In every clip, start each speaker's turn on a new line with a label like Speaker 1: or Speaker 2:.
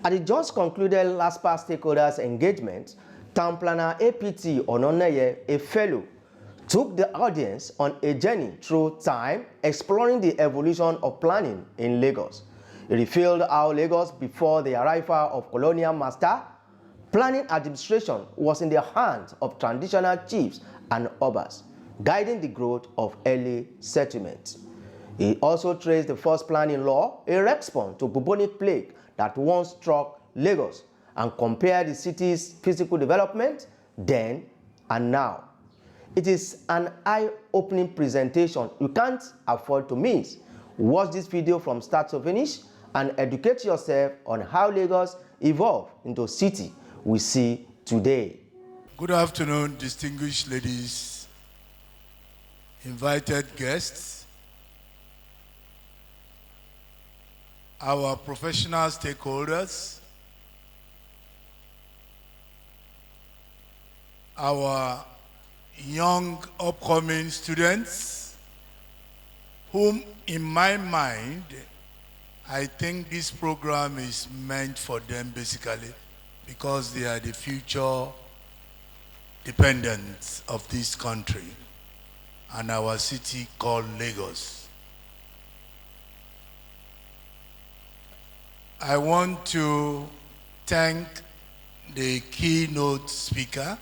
Speaker 1: At the just concluded LASPPPA stakeholders engagement, town planner APT Onaneye, a fellow, took the audience on a journey through time, exploring the evolution of planning in Lagos. He revealed how Lagos, before the arrival of colonial master, planning administration was in the hands of traditional chiefs and obas, guiding the growth of early settlements. He also traced the first planning law, a response to bubonic plague that once struck Lagos, and compared the city's physical development then and now. It is an eye-opening presentation you can't afford to miss. Watch this video from start to finish and educate yourself on how Lagos evolved into city we see today.
Speaker 2: Good afternoon, distinguished ladies, invited guests, our professional stakeholders, our young upcoming students, whom in my mind, I think this program is meant for them basically because they are the future dependents of this country and our city called Lagos. I want to thank the keynote speaker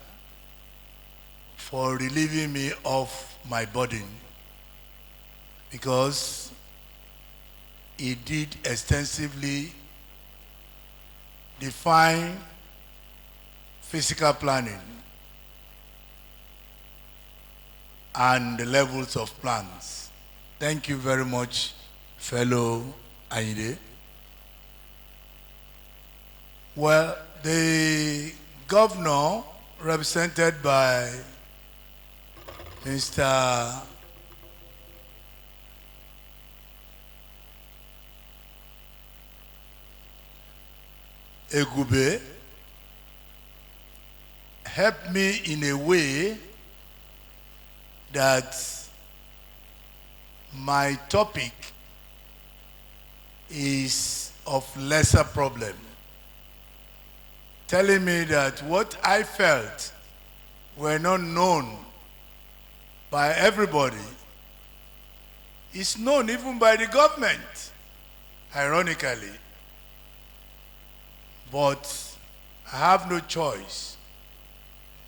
Speaker 2: for relieving me of my burden because he did extensively define physical planning and the levels of plans. Thank you very much, fellow Ayinde. Well, the governor, represented by Mr. Egube, helped me in a way that my topic is of lesser problem, telling me that what I felt were not known by everybody is known even by the government, ironically. But I have no choice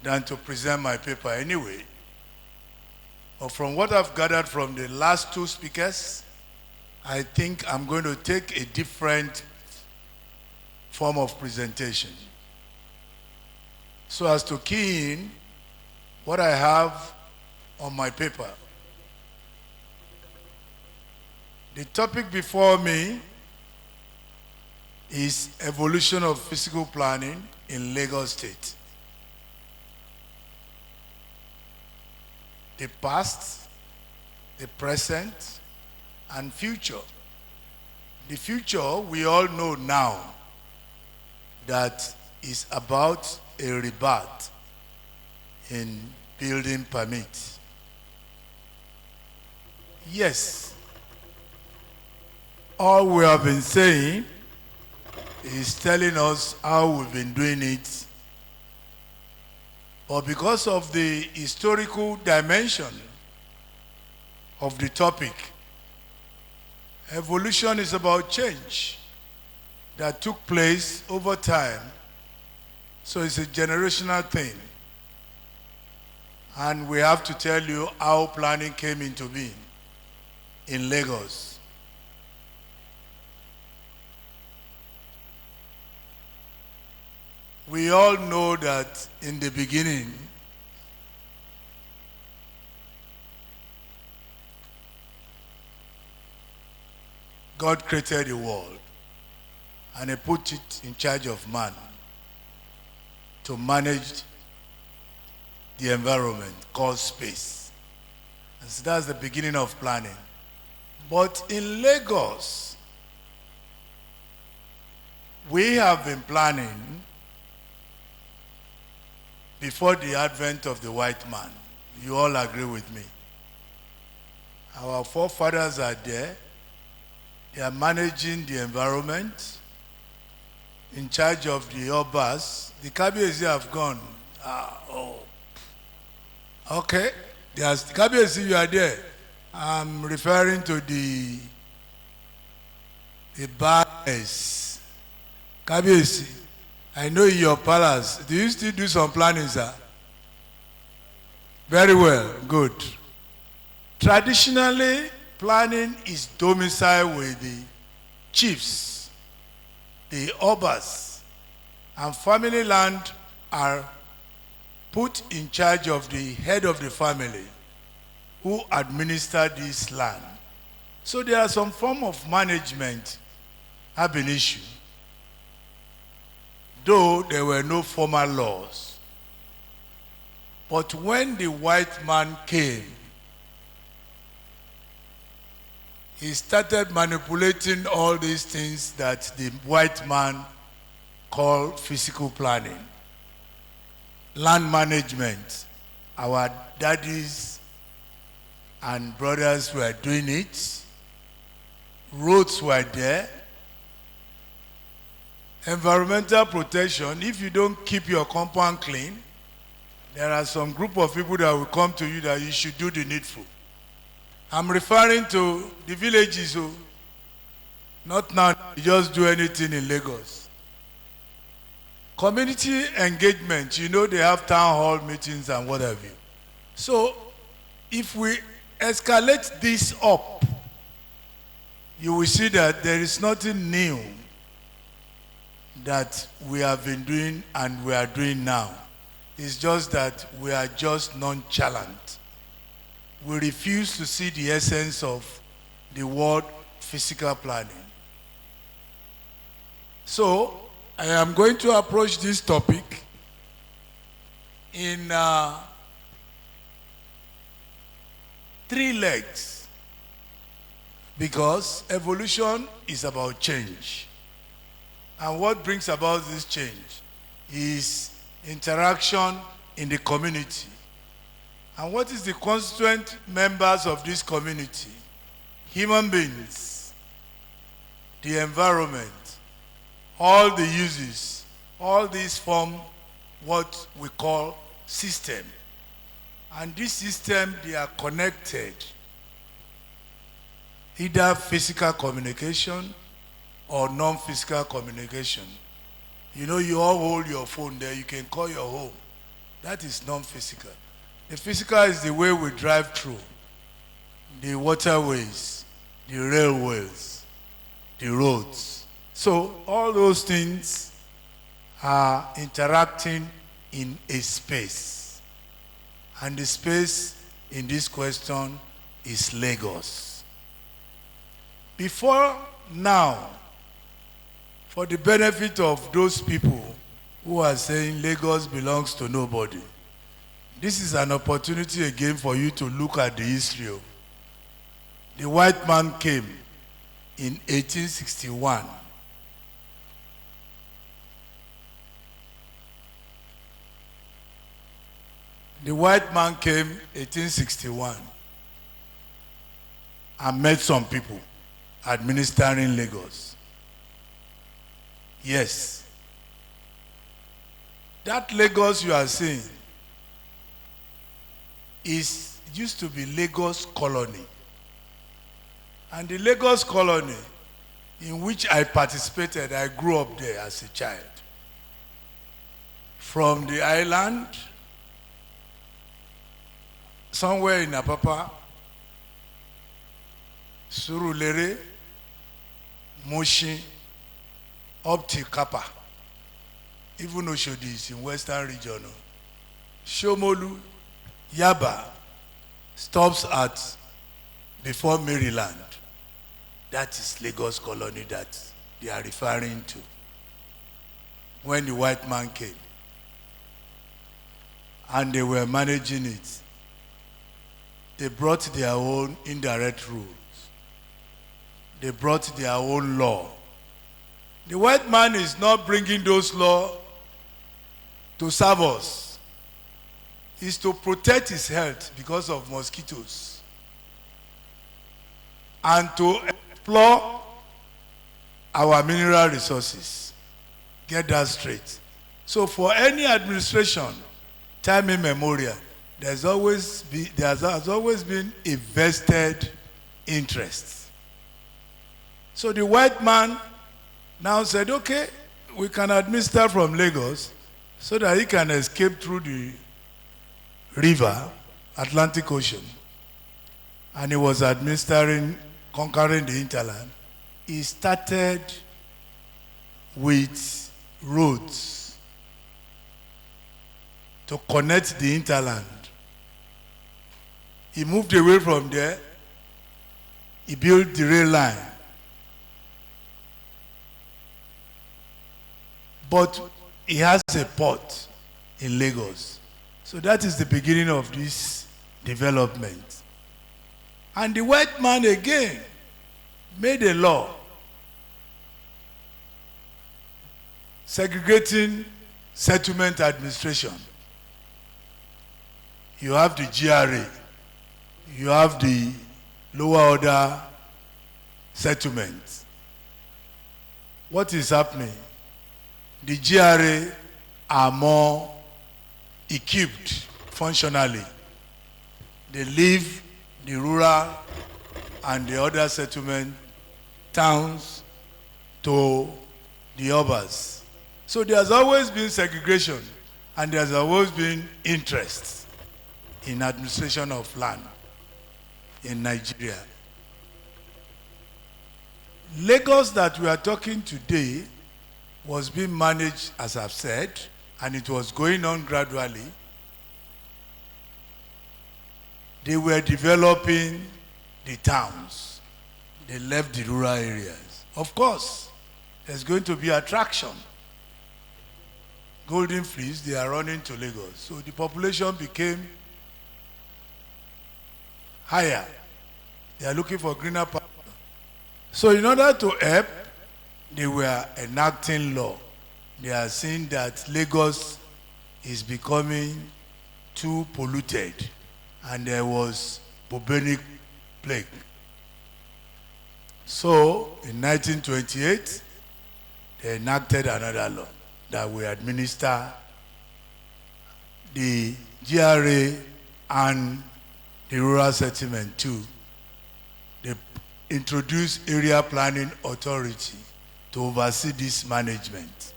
Speaker 2: than to present my paper anyway. But from what I've gathered from the last two speakers, I think I'm going to take a different form of presentation so as to key in what I have on my paper. The topic before me is evolution of physical planning in Lagos State. The past, the present, and future. The future we all know now that is about a rebirth in building permits. Yes, all we have been saying is telling us how we've been doing it. But because of the historical dimension of the topic, evolution is about change that took place over time. So it's a generational thing. And we have to tell you how planning came into being in Lagos. We all know that in the beginning, God created the world and He put it in charge of man to manage the environment called space. And so that's the beginning of planning. But in Lagos, we have been planning before the advent of the white man. You all agree with me. Our forefathers are there. They are managing the environment. in charge of the Obas. The Kabiyesi have gone. Okay. There's Kabiyesi, you are there. I'm referring to the bars. Kabiyesi, I know in your palace. Do you still do some planning, sir? Very well, good. Traditionally, planning is domiciled with the chiefs, the obas, and family land are put in charge of the head of the family who administer this land. So there are some form of management have been issued, though there were no formal laws. But when the white man came, he started manipulating all these things that the white man called physical planning, land management. Our daddies and brothers were doing it. Roads were there. Environmental protection. If you don't keep your compound clean, there are some group of people that will come to you that you should do the needful. I'm referring to the villages who, not now, you just do anything in Lagos. Community engagement, you know they have town hall meetings and what have you. So, if we escalate this up, you will see that there is nothing new that we have been doing and we are doing now. It's just that we are just nonchalant. We refuse to see the essence of the word physical planning. So, I am going to approach this topic in 3 legs, because evolution is about change. And what brings about this change is interaction in the community. And what is the constituent members of this community? Human beings, the environment, all the uses, all these form what we call system. And this system, they are connected. Either physical communication or non-physical communication. You know, you all hold your phone there, you can call your home. That is non-physical. The physical is the way we drive through, the waterways, the railways, the roads. So all those things are interacting in a space. And the space in this question is Lagos. Before now, for the benefit of those people who are saying Lagos belongs to nobody, this is an opportunity again for you to look at the history of. The white man came in 1861. The white man came 1861 and met some people administering Lagos. Yes. That Lagos you are seeing used to be Lagos Colony. And the Lagos Colony, in which I participated, I grew up there as a child. From the island, somewhere in Apapa, Surulere, Moshi, up to Kappa, even Oshodi is in Western region. Shomolu, Yaba stops at before Maryland. That is Lagos Colony that they are referring to when the white man came. And they were managing it. They brought their own indirect rules. They brought their own law. The white man is not bringing those laws to serve us. It's to protect his health because of mosquitoes and to explore our mineral resources. Get that straight. So for any administration, time immemorial, there has always been a vested interest. So the white man now said, okay, we can administer from Lagos so that he can escape through the river, Atlantic Ocean. And he was administering, conquering the hinterland. He started with roads to connect the hinterland. He moved away from there. He built the rail line. But he has a port in Lagos. So that is the beginning of this development. And the white man again made a law segregating settlement administration. You have the GRA, you have the lower order settlement. What is happening? The GRA are more equipped functionally. They leave the rural and the other settlement towns to the urbans. So there's always been segregation and there's always been interest in administration of land in Nigeria. Lagos that we are talking today was being managed, as I've said, and it was going on gradually. They were developing the towns. They left the rural areas. Of course, there's going to be attraction. Golden fleece, they are running to Lagos. So the population became higher. They are looking for greener pasture. So in order to help, they were enacting law. They are saying that Lagos is becoming too polluted and there was bubonic plague. So in 1928, they enacted another law that will administer the GRA and the rural settlement too. They introduced area planning authority to oversee this management.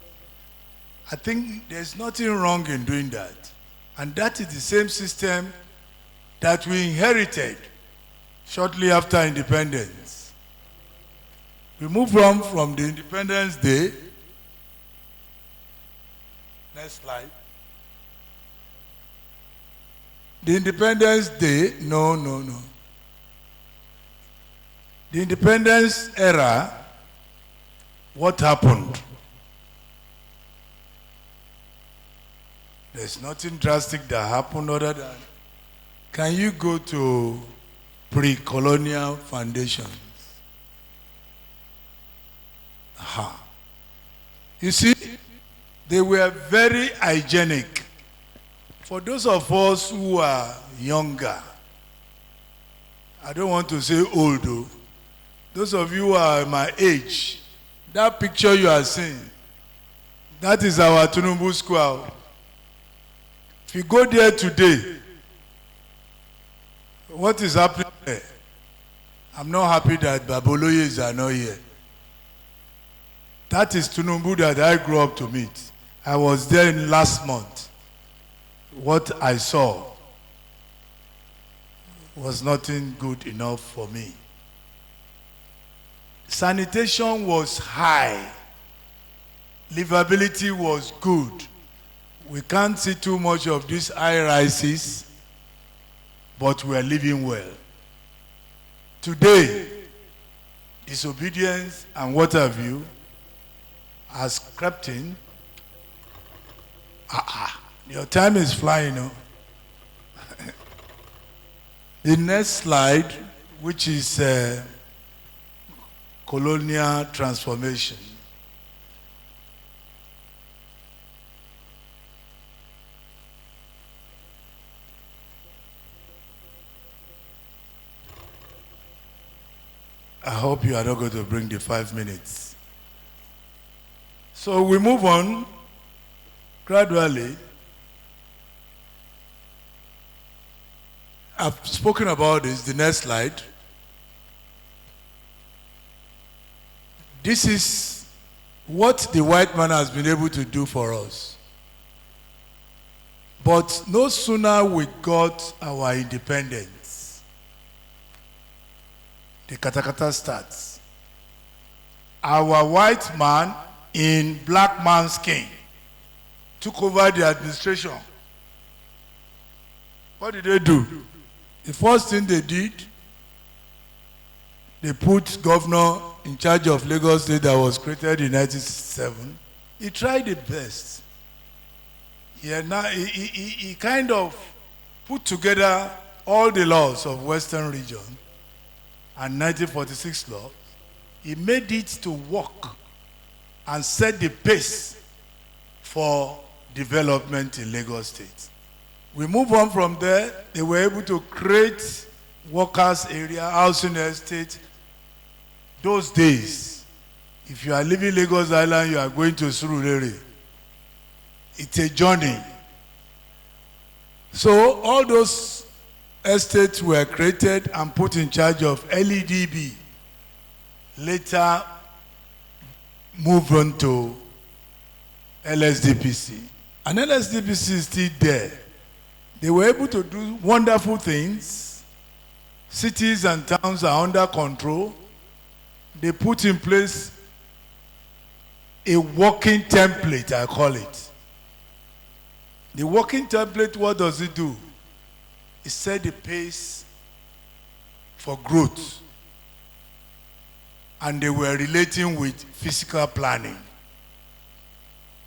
Speaker 2: I think there's nothing wrong in doing that. And that is the same system that we inherited shortly after independence. We moved on from the Independence Day. Next slide. The Independence Day, no. The Independence era, what happened? There's nothing drastic that happened other than, can you go to pre-colonial foundations? Aha. You see, they were very hygienic. For those of us who are younger, I don't want to say old though, those of you who are my age, that picture you are seeing, that is our Tinubu Square. If you go there today, what is happening there? I'm not happy that Baboloyes are not here. That is Tinubu that I grew up to meet. I was there last month. What I saw was nothing good enough for me. Sanitation was high. Livability was good. We can't see too much of these high rises, but we are living well. Today, disobedience and what have you has crept in. Your time is flying, no? The next slide, which is colonial transformation. I hope you are not going to bring the 5 minutes. So we move on gradually. I've spoken about this. The next slide. This is what the white man has been able to do for us. But no sooner we got our independence, the katakata starts. Our white man in black man's skin took over the administration. What did they do? The first thing they did, they put governor in charge of Lagos State that was created in 1967. He tried the best. He kind of put together all the laws of Western region and 1946 law. He made it to work and set the pace for development in Lagos State. We move on from there. They were able to create workers' area, housing estate. Those days, if you are leaving Lagos Island, you are going to Surulere. It's a journey. So all those estates were created and put in charge of LEDB. Later moved on to LSDPC. And LSDPC is still there. They were able to do wonderful things. Cities and towns are under control. They put in place a working template, I call it. The working template, what does it do? It set the pace for growth. And they were relating with physical planning.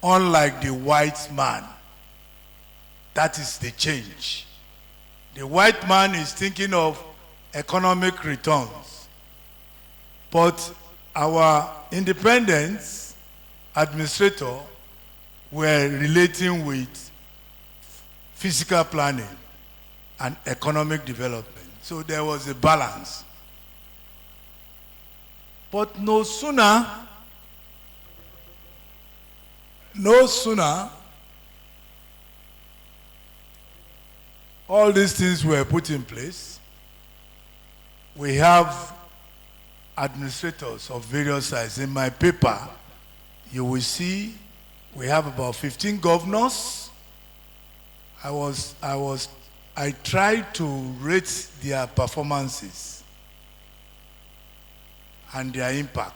Speaker 2: Unlike the white man, that is the change. The white man is thinking of economic returns. But our independence administrator were relating with physical planning and economic development. So there was a balance. But no sooner all these things were put in place, we have administrators of various sizes. In my paper, you will see we have about 15 governors. I tried to rate their performances and their impact.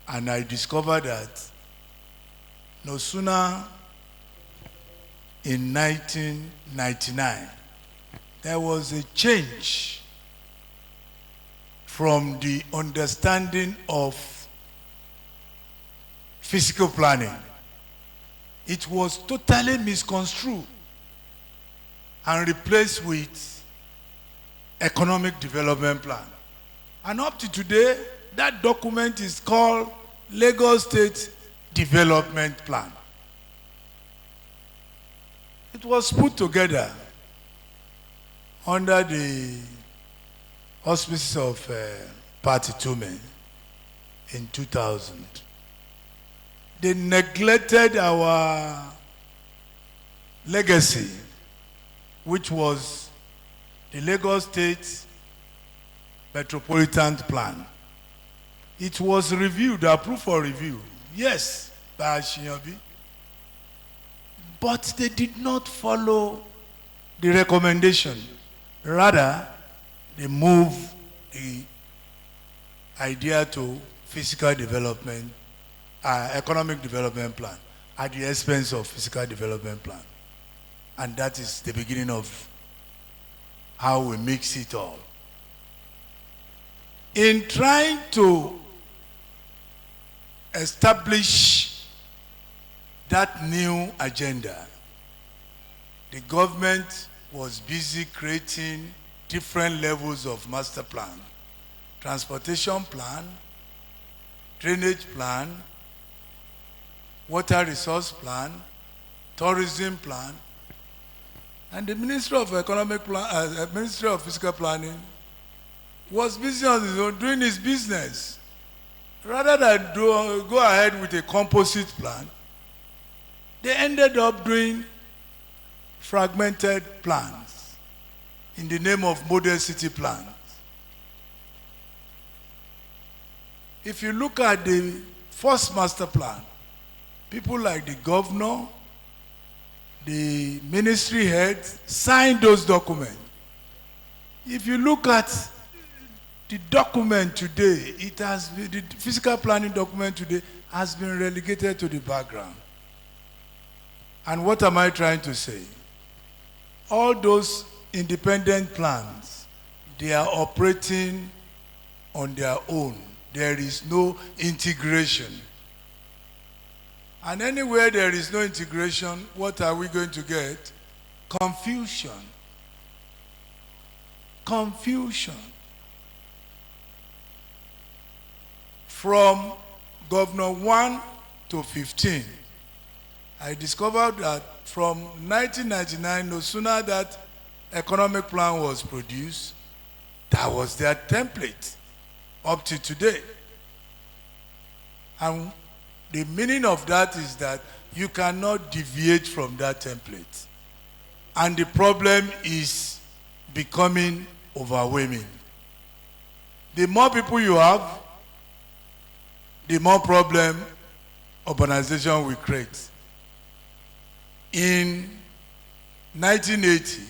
Speaker 2: And I discovered that no sooner in 1999, there was a change from the understanding of physical planning. It was totally misconstrued and replaced with economic development plan. And up to today, that document is called Lagos State Development Plan. It was put together under the auspices of Party Tumen in 2000. They neglected our legacy, which was the Lagos State Metropolitan Plan. It was reviewed, approved for review, yes, by Ashinyobi. But they did not follow the recommendation. Rather, they moved the idea to physical development, economic development plan at the expense of physical development plan. And that is the beginning of how we mix it all. In trying to establish that new agenda, the government was busy creating different levels of master plan, transportation plan, drainage plan, water resource plan, tourism plan, and the Ministry of Economic Plan, Ministry of Physical Planning was busy on his own doing his business. rather than go ahead with a composite plan, they ended up doing fragmented plans in the name of model city plans. If you look at the first master plan, people like the governor, the ministry heads signed those documents. If you look at the document today, it has been, the physical planning document today has been relegated to the background. And what am I trying to say? All those independent plans, they are operating on their own. There is no integration. And anywhere there is no integration, what are we going to get? Confusion. Confusion. From Governor 1 to 15, I discovered that from 1999, no sooner that economic plan was produced, that was their template up to today. And the meaning of that is that you cannot deviate from that template. And the problem is becoming overwhelming. The more people you have, the more problem urbanization will create. In 1980,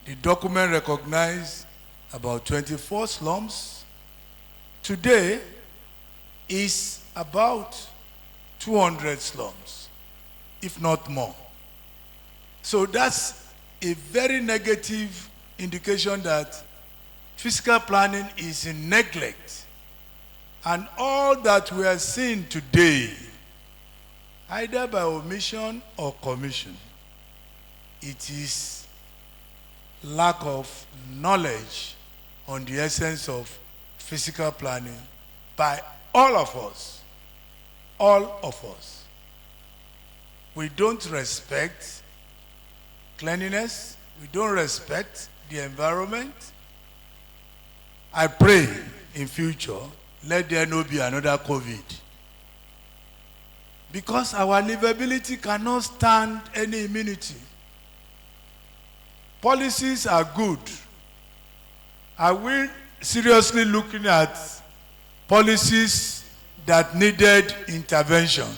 Speaker 2: the document recognized about 24 slums. Today is about 200 slums, if not more. So that's a very negative indication that fiscal planning is in neglect. And all that we are seeing today, either by omission or commission, it is lack of knowledge on the essence of physical planning by all of us. All of us. We don't respect cleanliness. We don't respect the environment. I pray in future, let there not be another COVID. Because our livability cannot stand any immunity. Policies are good. Are we seriously looking at policies that needed intervention?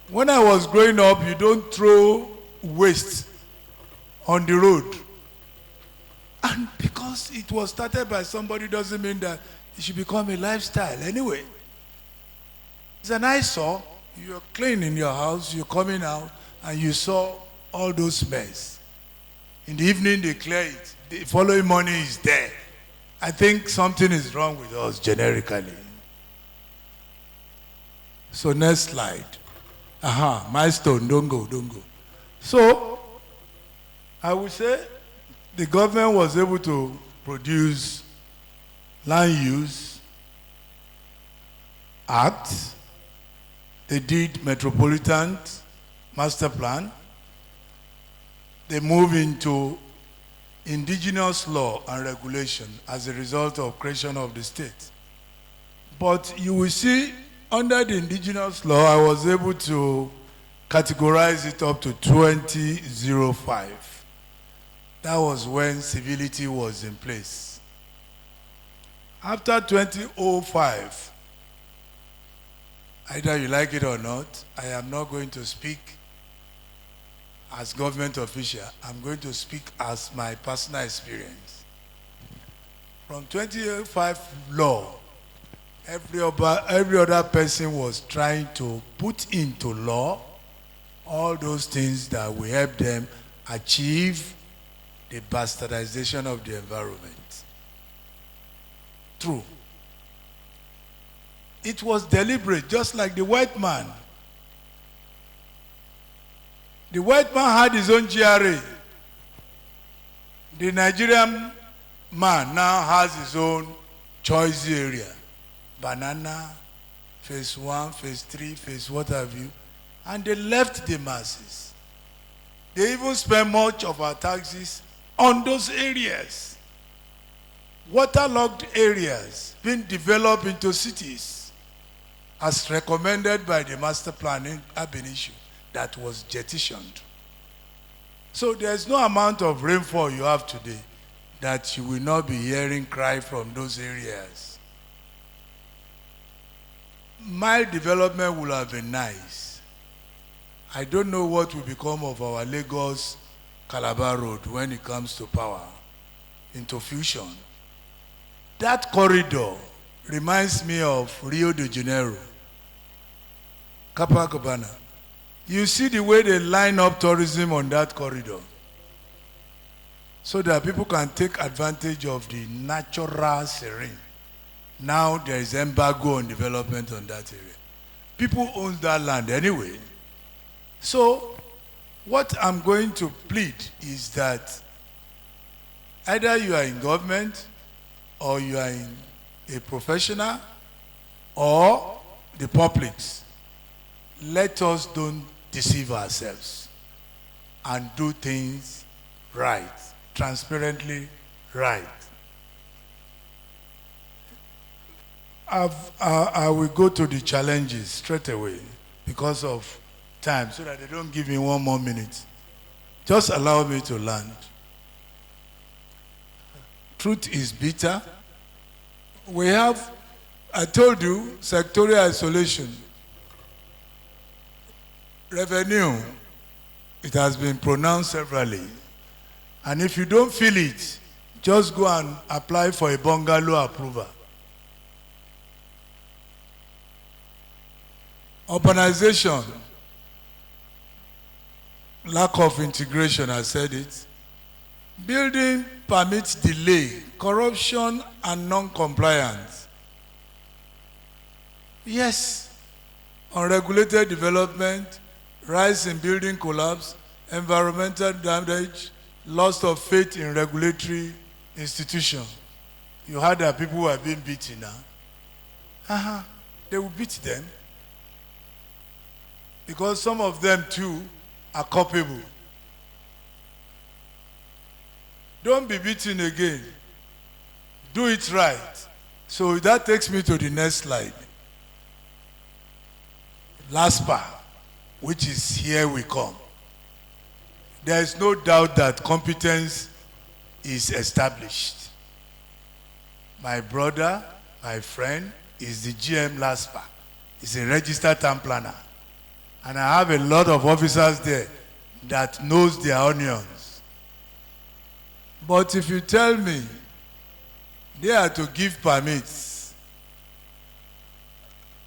Speaker 2: When I was growing up, you don't throw waste on the road. And because it was started by somebody doesn't mean that it should become a lifestyle anyway. It's an eyesore. You're cleaning your house, you're coming out, and you saw all those mess. In the evening, they clear it. The following morning is there. I think something is wrong with us generically. So next slide. Milestone, don't go. So, I would say the government was able to produce land use act. They did metropolitan master plan. They moved into indigenous law and regulation as a result of creation of the state. But you will see under the indigenous law, I was able to categorize it up to 2005. That was when civility was in place. After 2005, either you like it or not, I am not going to speak as government official. I'm going to speak as my personal experience. From 2005 law, every other person was trying to put into law all those things that will help them achieve the bastardization of the environment. True. It was deliberate, just like the white man. The white man had his own GRA. The Nigerian man now has his own choice area. Banana, phase 1, phase 3, phase what have you. And they left the masses. They even spend much of our taxes on those areas. waterlogged areas being developed into cities as recommended by the master planning urban issue that was jettisoned. So there's no amount of rainfall you have today that you will not be hearing cry from those areas. Mile development would have been nice. I don't know what will become of our Lagos Calabar Road when it comes to power, into fusion. That corridor reminds me of Rio de Janeiro, Copacabana. You see the way they line up tourism on that corridor so that people can take advantage of the natural serene. Now there is embargo on development on that area. People own that land anyway. So what I'm going to plead is that either you are in government or you are in a professional or the publics. Let us don't deceive ourselves and do things right, transparently right. I will go to the challenges straight away because of time so that they don't give me 1 more minute. Just allow me to land. Truth is bitter. We have, I told you, sectorial isolation. Revenue, it has been pronounced severally. And if you don't feel it, just go and apply for a bungalow approval. Urbanization, lack of integration, I said it. Building permits delay, corruption and non-compliance. Yes, unregulated development, rise in building collapse, environmental damage, loss of faith in regulatory institutions. You heard that people were being beaten now. They will beat them. Because some of them too are culpable. Don't be beaten again. Do it right. So that takes me to the next slide. LASPPPA, which is here we come. There is no doubt that competence is established. My brother, my friend, is the GM LASPPPA. He's a registered town planner. And I have a lot of officers there that knows their onions. But if you tell me they are to give permits,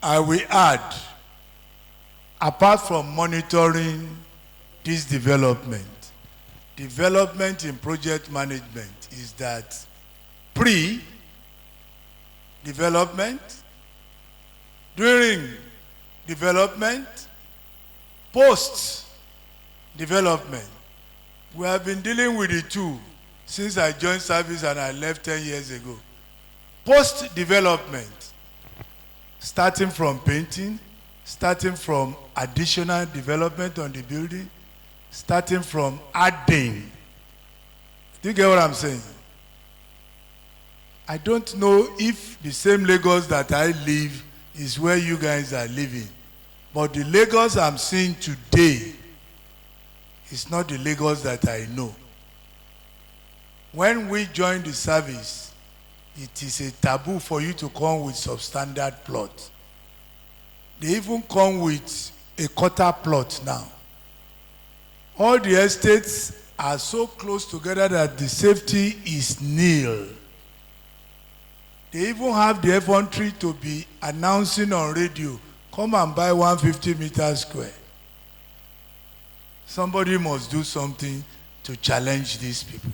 Speaker 2: I will add, apart from monitoring this development in project management is that pre-development, during development, post-development. We have been dealing with the two since I joined service and I left 10 years ago. Post-development, starting from painting, starting from additional development on the building, starting from adding. Do you get what I'm saying? I don't know if the same Lagos that I live is where you guys are living. But the Lagos I'm seeing today is not the Lagos that I know. When we joined the service, it is a taboo for you to come with substandard plot. They even come with a quarter plot now. All the estates are so close together that the safety is nil. They even have the infantry to be announcing on radio, come and buy 150 meters square. Somebody must do something to challenge these people.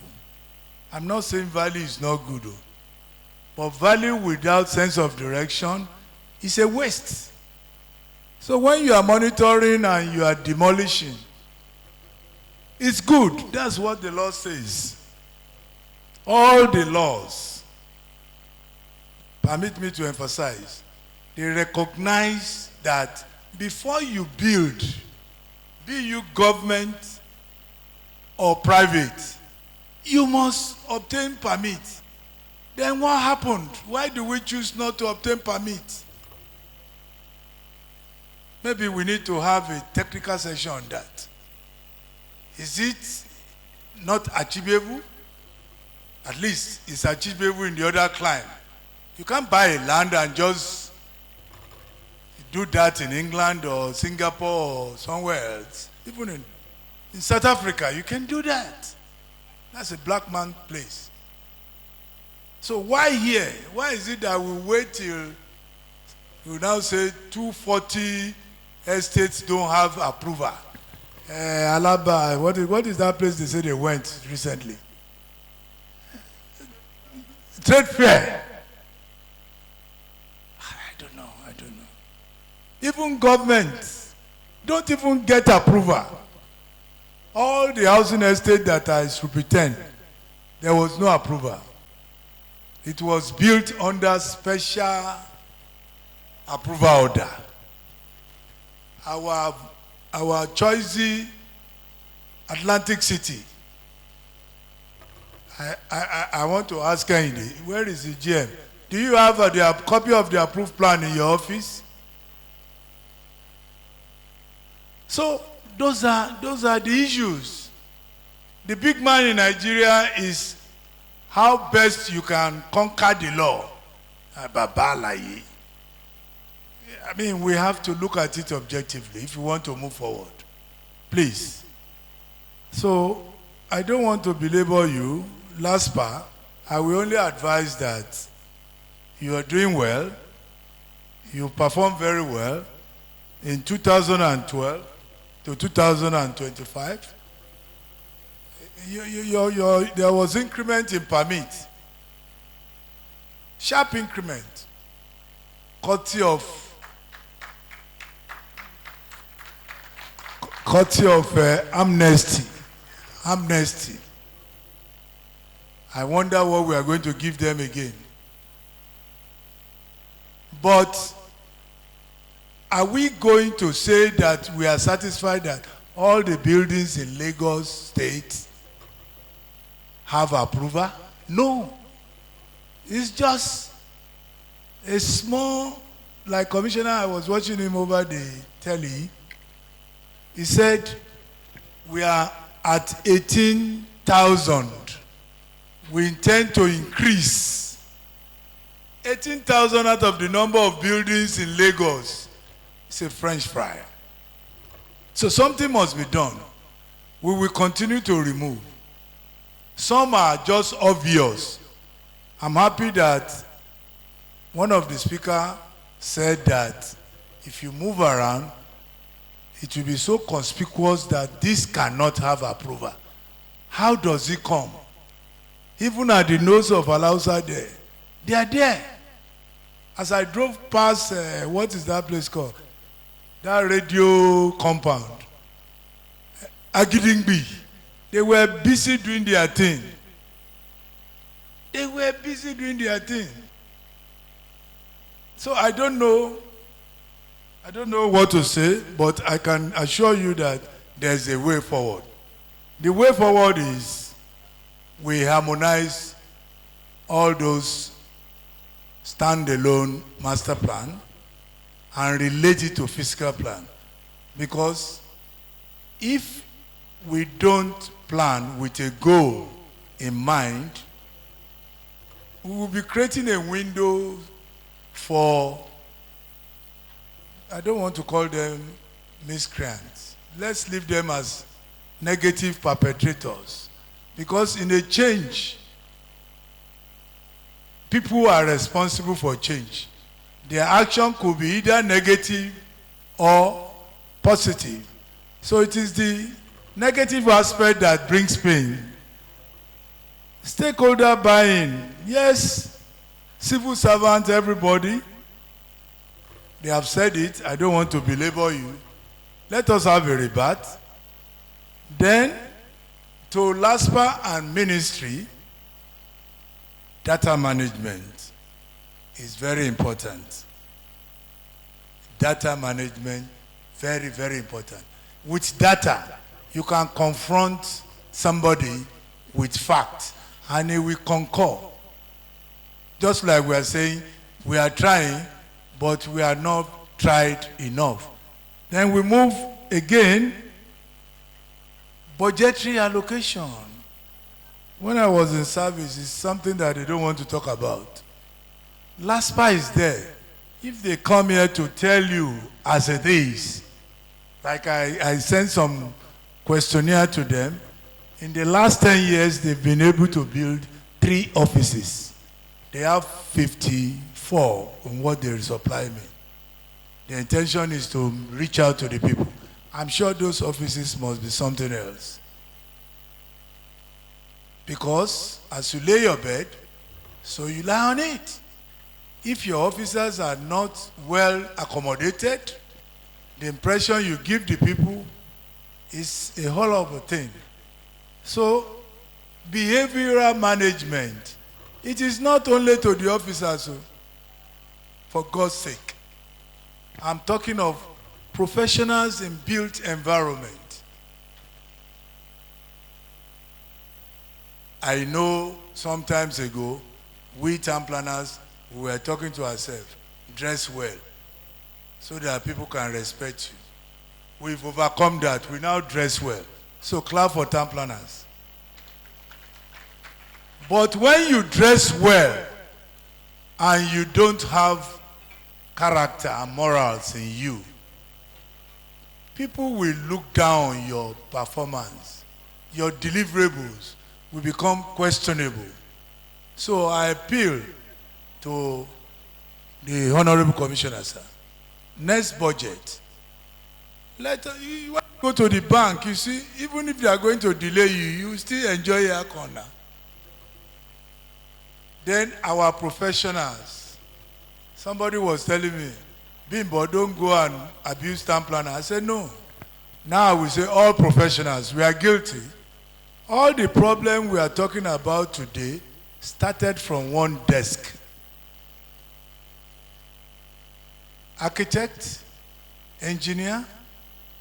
Speaker 2: I'm not saying value is not good, but value without sense of direction is a waste. So when you are monitoring and you are demolishing, it's good. That's what the law says. All the laws, permit me to emphasize, they recognize that before you build, be you government or private, you must obtain permit. Then what happened? Why do we choose not to obtain permits? Maybe we need to have a technical session on that. Is it not achievable? At least it's achievable in the other clime. You can't buy a land and just do that in England or Singapore or somewhere else. Even in South Africa, you can do that. That's a black man place. So why here? Why is it that we wait till you now say 240 estates don't have approval? Alaba, what is that place they say they went recently? Trade fair. I don't know. Even governments don't even get approval. All the housing estate that I should pretend, there was no approval. It was built under special approval order. Our choicy Atlantic City. I want to ask Kennedy, where is the GM? Do you have a copy of the approved plan in your office? So those are the issues. The big man in Nigeria is how best you can conquer the law. I mean, we have to look at it objectively if you want to move forward. Please. So, I don't want to belabor you. LASPPPA, I will only advise that you are doing well. You perform very well in 2012 to 2025. There was increment in permit. Sharp increment. Courtesy of amnesty. I wonder what we are going to give them again. But are we going to say that we are satisfied that all the buildings in Lagos State have approval? No. It's just a small, like Commissioner, I was watching him over the telly. He said, we are at 18,000. We intend to increase 18,000 out of the number of buildings in Lagos. It's a French fry. So something must be done. We will continue to remove. Some are just obvious. I'm happy that one of the speakers said that if you move around, it will be so conspicuous that this cannot have approval. How does it come? Even at the nose of Alausa there, they are there. As I drove past, what is that place called? That radio compound. Agidingbi. They were busy doing their thing. So I don't know what to say, but I can assure you that there's a way forward. The way forward is we harmonize all those standalone master plan and relate it to fiscal plan. Because if we don't plan with a goal in mind, we will be creating a window for, I don't want to call them miscreants. Let's leave them as negative perpetrators. Because in a change, people are responsible for change. Their action could be either negative or positive. So it is the negative aspect that brings pain. Stakeholder buy-in. Yes, civil servants, everybody. They have said it. I don't want to belabor you. Let us have a rebate. Then, to LASPPPA and ministry, data management is very important. Data management, very, very important. With data, you can confront somebody with facts, and he will concur. just like we are saying, we are trying, but we are not tried enough. Then we move again, budgetary allocation. When I was in service, it's something that they don't want to talk about. LASPPPA is there. If they come here to tell you as it is, like I sent some questionnaire to them, in the last 10 years, they've been able to build 3 offices. They have 54 on what they supply me. The intention is to reach out to the people. I'm sure those offices must be something else. Because as you lay your bed, so you lie on it. If your officers are not well accommodated, the impression you give the people is a whole other thing. So, behavioral management, it is not only to the officers, for God's sake. I'm talking of professionals in built environment. I know sometimes ago, we town planners, we were talking to ourselves, dress well, so that people can respect you. We've overcome that. We now dress well. So clap for town planners. But when you dress well and you don't have character and morals in you, people will look down on your performance. Your deliverables will become questionable. So I appeal to the Honorable Commissioner, sir. Next budget, you go to the bank, you see, even if they are going to delay you, you still enjoy your corner. Then our professionals, somebody was telling me, Bimbo, don't go and abuse town planner. I said, no. Now we say all professionals, we are guilty. All the problem we are talking about today started from one desk. Architect, engineer,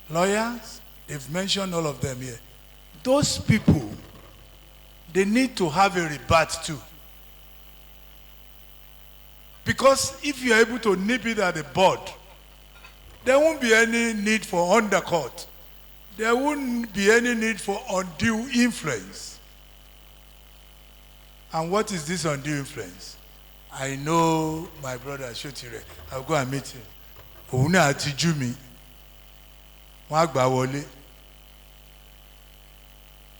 Speaker 2: lawyers, they've mentioned all of them here. Those people, they need to have a rebut too. Because if you are able to nip it at the bud, there won't be any need for undercut. There won't be any need for undue influence. And what is this undue influence? I know my brother Shotire. I'll go and meet him. Ouna atijumi. Wagba wole.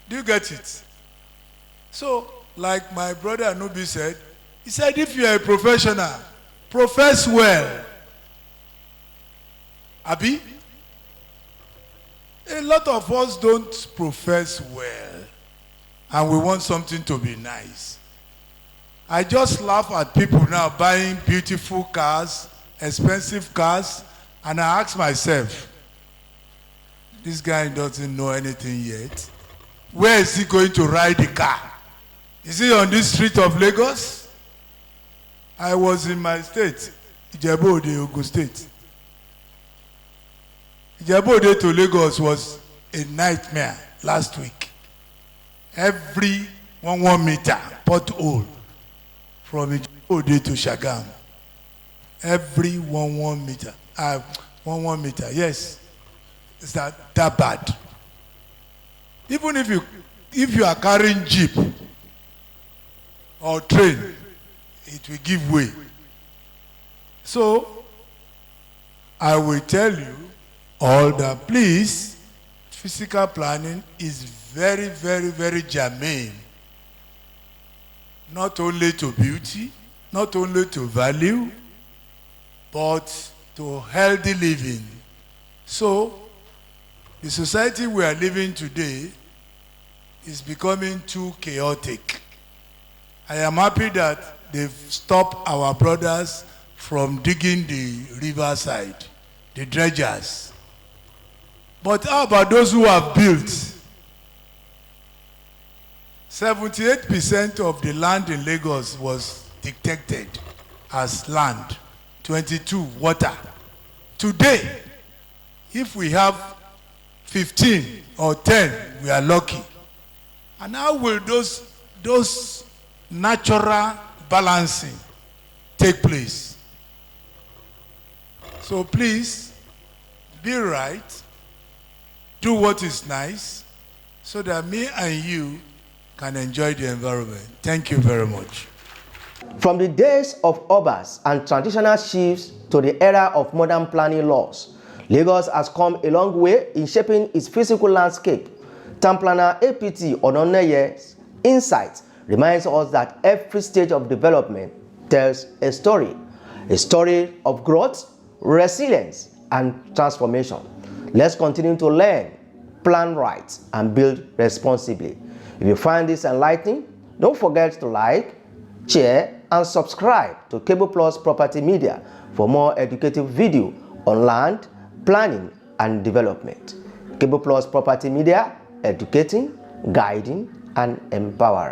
Speaker 2: Do you get it? So, like my brother Anubi said, he said, if you are a professional, profess well. Abi? A lot of us don't profess well, and we want something to be nice. I just laugh at people now buying beautiful cars, expensive cars, and I ask myself, this guy doesn't know anything yet. Where is he going to ride the car? Is he on this street of Lagos? I was in my state, Ijebu-Ode, Ogun State. Ijebu-Ode to Lagos was a nightmare last week. Every 1 meter pothole from Ijebu-Ode to Shagam. Every 1 meter. 1 meter, yes. It's that bad. Even if you are carrying jeep or train, it will give way. So, I will tell you all that, please, physical planning is very, very, very germane. Not only to beauty, not only to value, but to healthy living. So, the society we are living today is becoming too chaotic. I am happy that they've stopped our brothers from digging the riverside, the dredgers. But how about those who have built? 78% of the land in Lagos was detected as land, 22 water. Today, if we have 15 or 10, we are lucky. And how will those natural balancing take place. So please, be right, do what is nice, so that me and you can enjoy the environment. Thank you very much.
Speaker 1: From the days of Obas and traditional chiefs to the era of modern planning laws, Lagos has come a long way in shaping its physical landscape. Town planner APT Onaneye's insight reminds us that every stage of development tells a story of growth, resilience, and transformation. Let's continue to learn, plan right, and build responsibly. If you find this enlightening, don't forget to like, share, and subscribe to Cable Plus Property Media for more educative video on land, planning, and development. Cable Plus Property Media, educating, guiding, and empowering.